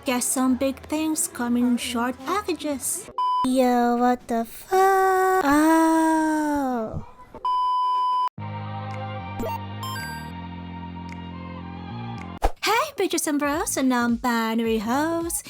Guess some big things come in short packages. Yo, what the fuck? Oh. Hey bitches and bros and non-binary hoes.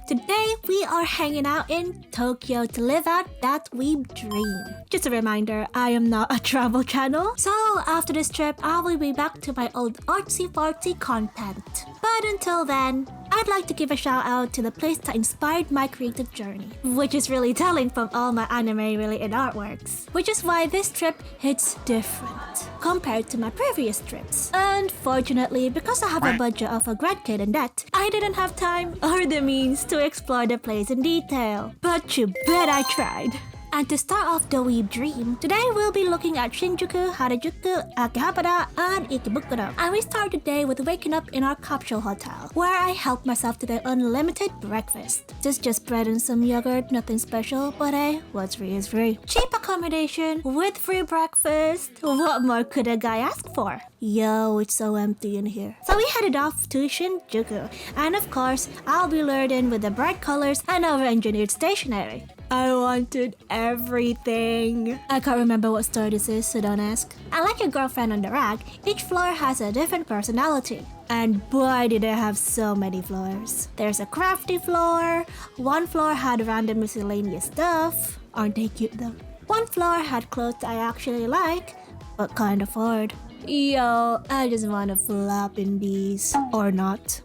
Today we are hanging out in Tokyo to live out that weeb dream. Just a reminder, I am not a travel channel. So after this trip, I will be back to my old artsy-fartsy content. But until then, I'd like to give a shout out to the place that inspired my creative journey, which is really telling from all my anime-related artworks. Which is why this trip hits different compared to my previous trips. Unfortunately, because I have a budget of a grad kid and debt, I didn't have time or the means to explore the place in detail. But you bet I tried. And to start off the weeb dream, today we'll be looking at Shinjuku, Harajuku, Akihabara, and Ikebukuro. And we start the day with waking up in our capsule hotel, where I helped myself to the unlimited breakfast. Just bread and some yogurt, nothing special, but hey, what's free is free. Cheap accommodation with free breakfast. What more could a guy ask for? Yo, it's so empty in here. So we headed off to Shinjuku, and of course, I'll be lured in with the bright colors and over-engineered stationery. I wanted everything. I can't remember what store this is, so don't ask. And like your girlfriend on the rack, each floor has a different personality. And boy, did I have so many floors. There's a crafty floor. One floor had random miscellaneous stuff. Aren't they cute though? One floor had clothes I actually like, but can't afford. Yo, I just wanna flop in these. Or not.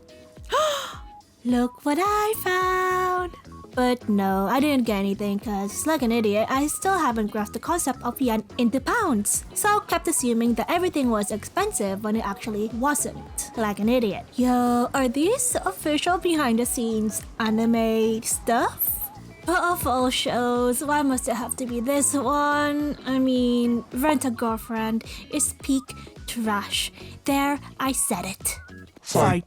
Look what I found! But no, I didn't get anything cause, like an idiot, I still haven't grasped the concept of yen into pounds. So kept assuming that everything was expensive when it actually wasn't. Like an idiot. Yo, are these official behind the scenes anime stuff? But of all shows, why must it have to be this one? I mean, Rent a Girlfriend is peak trash. There, I said it. Fight.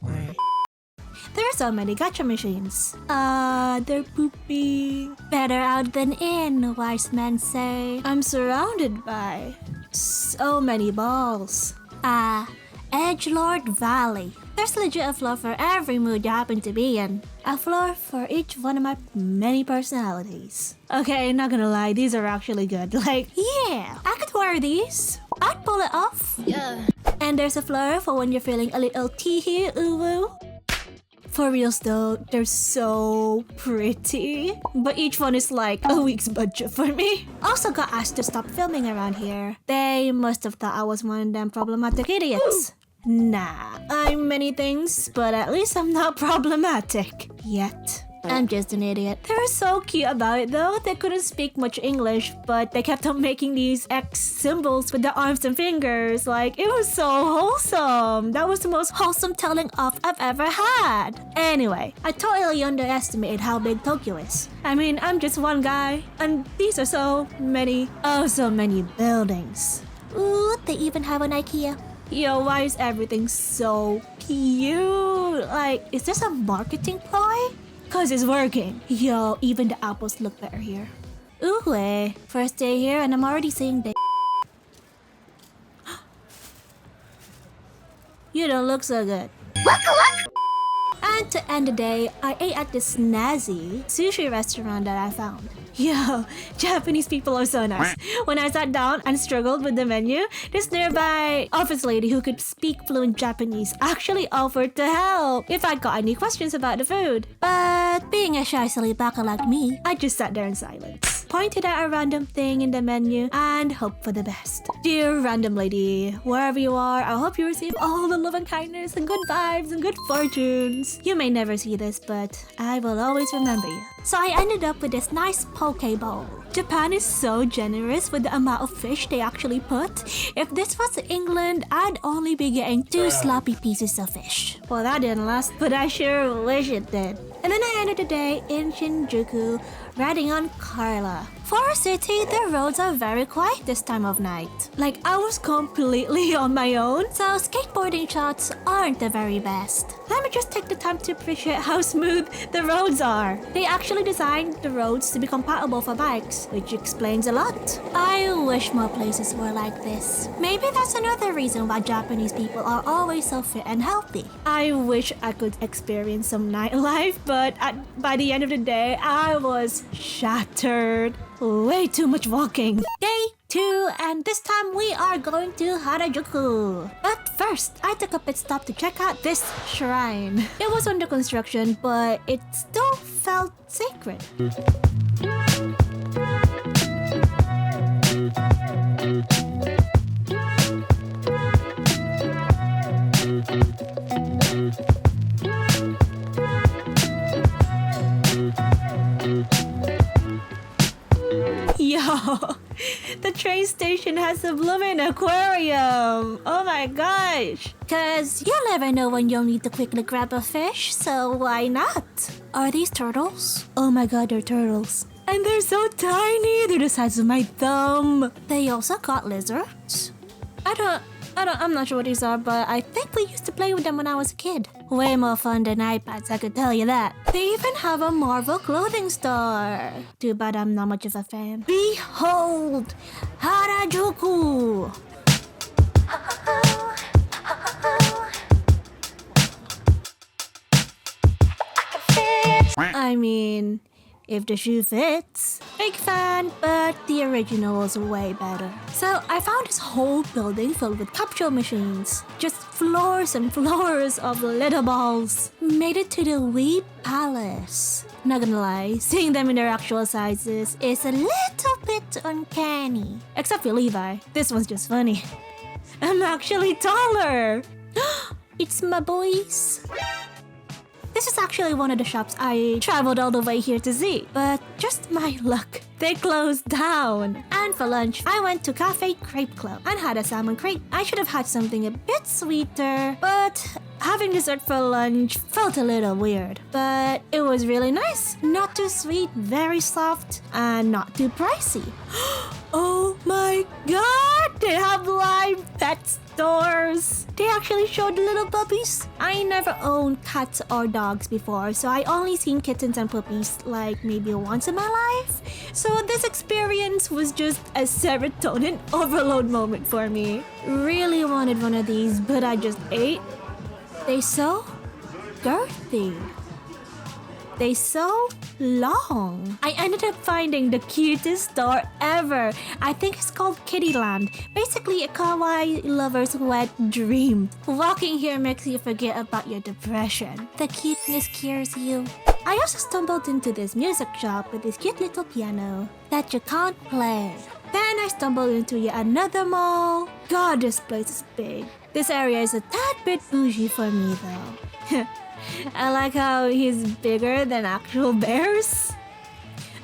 There are so many gacha machines. They're poopy. Better out than in, wise men say. I'm surrounded by so many balls. Edgelord Valley. There's legit a floor for every mood you happen to be in. A floor for each one of my many personalities. Okay, not gonna lie, these are actually good. Like, yeah, I could wear these. I'd pull it off. Yeah. And there's a floor for when you're feeling a little teehee ooh-woo. For reals though, they're so pretty. But each one is like a week's budget for me. Also got asked to stop filming around here. They must have thought I was one of them problematic idiots. Nah, I'm many things, but at least I'm not problematic. Yet. I'm just an idiot. They were so cute about it though. They couldn't speak much English, but they kept on making these X symbols with their arms and fingers. Like, it was so wholesome. That was the most wholesome telling off I've ever had. Anyway, I totally underestimated how big Tokyo is. I mean, I'm just one guy, and these are so many buildings. Ooh, they even have an IKEA. Yo, why is everything so cute? Like, is this a marketing ploy? Cause it's working. Yo, even the apples look better here. Ooh, first day here and I'm already seeing the You don't look so good. And to end the day, I ate at this snazzy sushi restaurant that I found. Yo, Japanese people are so nice. When I sat down and struggled with the menu, this nearby office lady who could speak fluent Japanese actually offered to help if I got any questions about the food. But being a shy silly baka like me, I just sat there in silence, pointed at a random thing in the menu, and hoped for the best. Dear random lady, wherever you are, I hope you receive all the love and kindness and good vibes and good fortunes. You may never see this, but I will always remember you. So I ended up with this nice poke bowl. Japan is so generous with the amount of fish they actually put. If this was England, I'd only be getting 2 sloppy pieces of fish. Well, that didn't last, but I sure wish it did. And then I ended the day in Shinjuku, riding on Carla. For a city, the roads are very quiet this time of night. Like, I was completely on my own, so skateboarding shots aren't the very best. Let me just take the time to appreciate how smooth the roads are. They actually designed the roads to be compatible for bikes, which explains a lot. I wish more places were like this. Maybe that's another reason why Japanese people are always so fit and healthy. I wish I could experience some nightlife, but by the end of the day, I was shattered. Way too much walking. Day 2, and this time we are going to Harajuku. But first, I took a pit stop to check out this shrine. It was under construction, but it still felt sacred. Yo, the train station has a blooming aquarium. Oh my gosh. Cause you'll never know when you'll need to quickly grab a fish, so why not? Are these turtles? Oh my god, they're turtles. And they're so tiny, they're the size of my thumb. They also got lizards. I'm not sure what these are, but I think we used to play with them when I was a kid. Way more fun than iPads, I could tell you that. They even have a Marvel clothing store. Too bad I'm not much of a fan. Behold, Harajuku! I mean, if the shoe fits. Big fan, but the original was way better. So I found this whole building filled with capsule machines. Just floors and floors of little balls. Made it to the Weeb Palace. Not gonna lie, seeing them in their actual sizes is a little bit uncanny. Except for Levi. This one's just funny. I'm actually taller. It's my boys. This is actually one of the shops I traveled all the way here to see, but just my luck, they closed down. And for lunch, I went to Cafe Crepe Club and had a salmon crepe. I should have had something a bit sweeter, but having dessert for lunch felt a little weird. But it was really nice. Not too sweet, very soft, and not too pricey. Oh my god! They have live pet stores! They actually showed the little puppies. I never owned cats or dogs before, so I only seen kittens and puppies like maybe once in my life. So this experience was just a serotonin overload moment for me. Really wanted one of these, but I just ate. They so girthy. They so long. I ended up finding the cutest store ever. I think it's called Kittyland. Basically a kawaii lover's wet dream. Walking here makes you forget about your depression. The cuteness cures you. I also stumbled into this music shop with this cute little piano that you can't play. Then I stumbled into yet another mall. God, this place is big. This area is a tad bit bougie for me though. I like how he's bigger than actual bears.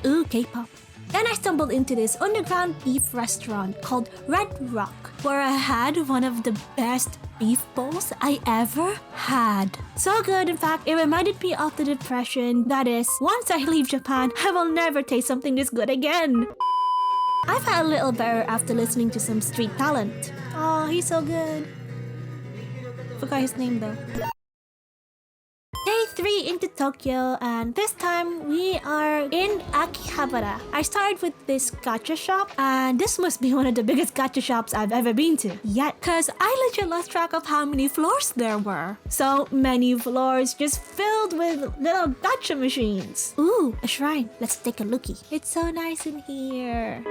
Ooh, K-pop. Then I stumbled into this underground beef restaurant called Red Rock, where I had one of the best beef bowls I ever had. So good, in fact, it reminded me of the depression that is, once I leave Japan, I will never taste something this good again. I felt a little better after listening to some street talent. Oh, he's so good. Forgot his name though. Day 3 into Tokyo, and this time we are in Akihabara. I started with this gacha shop, and this must be one of the biggest gacha shops I've ever been to yet, cause I legit lost track of how many floors there were. So many floors just filled with little gacha machines. Ooh, a shrine. Let's take a lookie. It's so nice in here.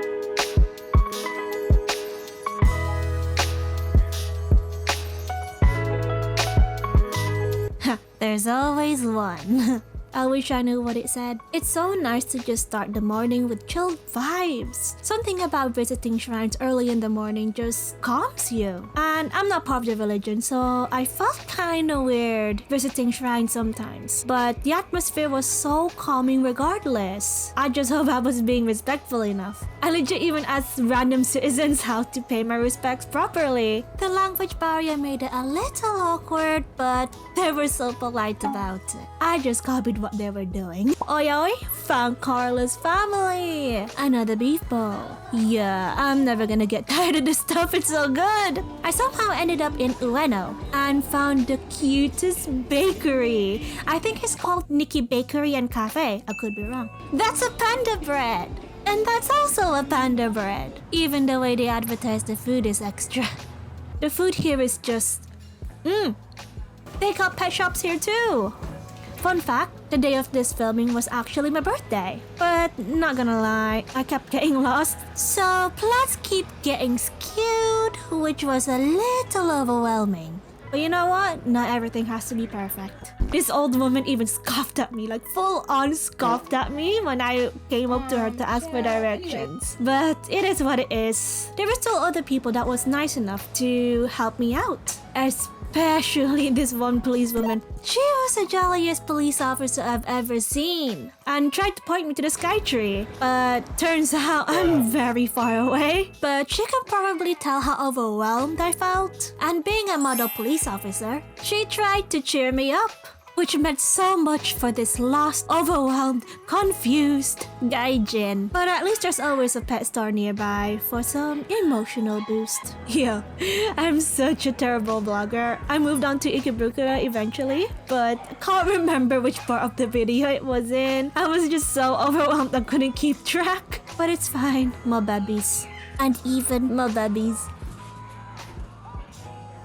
There's always one. I wish I knew what it said. It's so nice to just start the morning with chilled vibes. Something about visiting shrines early in the morning just calms you. And I'm not part of the religion, so I felt kinda weird visiting shrines sometimes. But the atmosphere was so calming regardless. I just hope I was being respectful enough. I legit even asked random citizens how to pay my respects properly. The language barrier made it a little awkward, but they were so polite about it. I just copied what they were doing. Oi oi, found Carla's family. Another beef bowl. Yeah, I'm never gonna get tired of this stuff, it's so good. I somehow ended up in Ueno and found the cutest bakery. I think it's called Nikki Bakery and Cafe. I could be wrong. That's a panda bread. And that's also a panda bread. Even the way they advertise the food is extra. The food here is just... They got pet shops here too. Fun fact, the day of this filming was actually my birthday. But not gonna lie, I kept getting lost. So plans keep getting skewed, which was a little overwhelming. But you know what? Not everything has to be perfect. This old woman even scoffed at me, like full on scoffed at me when I came up to her to ask for directions. But it is what it is. There were still other people that was nice enough to help me out. Especially this one policewoman. She was the jolliest police officer I've ever seen and tried to point me to the sky tree. But turns out I'm very far away. But she could probably tell how overwhelmed I felt. And being a model police officer, she tried to cheer me up, which meant so much for this lost, overwhelmed, confused gaijin. But at least there's always a pet store nearby for some emotional boost. Yeah, I'm such a terrible vlogger. I moved on to Ikebukuro eventually, but I can't remember which part of the video it was in. I was just so overwhelmed I couldn't keep track. But it's fine, more babies. And even more babies.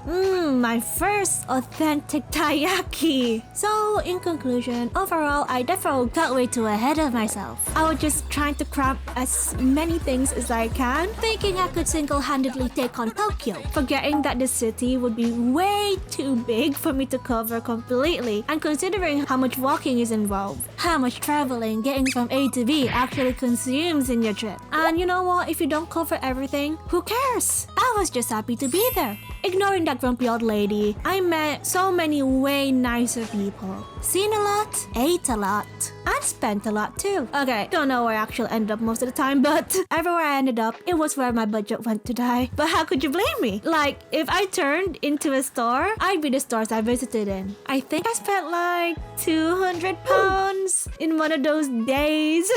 My first authentic taiyaki. So, in conclusion, overall, I definitely got way too ahead of myself. I was just trying to cram as many things as I can, thinking I could single-handedly take on Tokyo, forgetting that the city would be way too big for me to cover completely, and considering how much walking is involved, how much traveling getting from A to B actually consumes in your trip. And you know what? If you don't cover everything, who cares? I was just happy to be there. Ignoring that grumpy old lady, I met so many way nicer people. Seen a lot, ate a lot, and spent a lot too. Okay, don't know where I actually ended up most of the time, but everywhere I ended up, it was where my budget went to die. But how could you blame me? Like, if I turned into a store, I'd be the stores I visited in. I think I spent like 200 pounds in one of those days.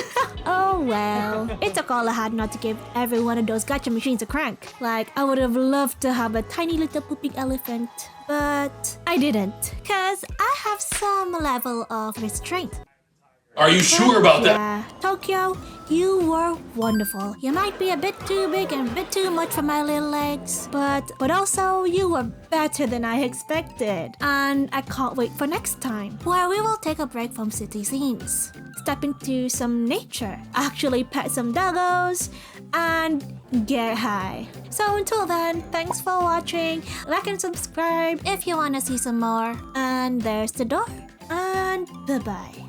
Oh well. It took all I had not to give every one of those gacha machines a crank. Like, I would have loved to have a tiny little pooping elephant, but I didn't, cause I have some level of restraint. Are you sure about that? Yeah, Tokyo, you were wonderful. You might be a bit too big and a bit too much for my little legs, but also you were better than I expected. And I can't wait for next time, where we will take a break from city scenes, step into some nature, actually pet some doggos, and get high. So until then, thanks for watching. Like and subscribe if you want to see some more. And there's the door. And bye-bye.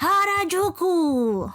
Harajuku!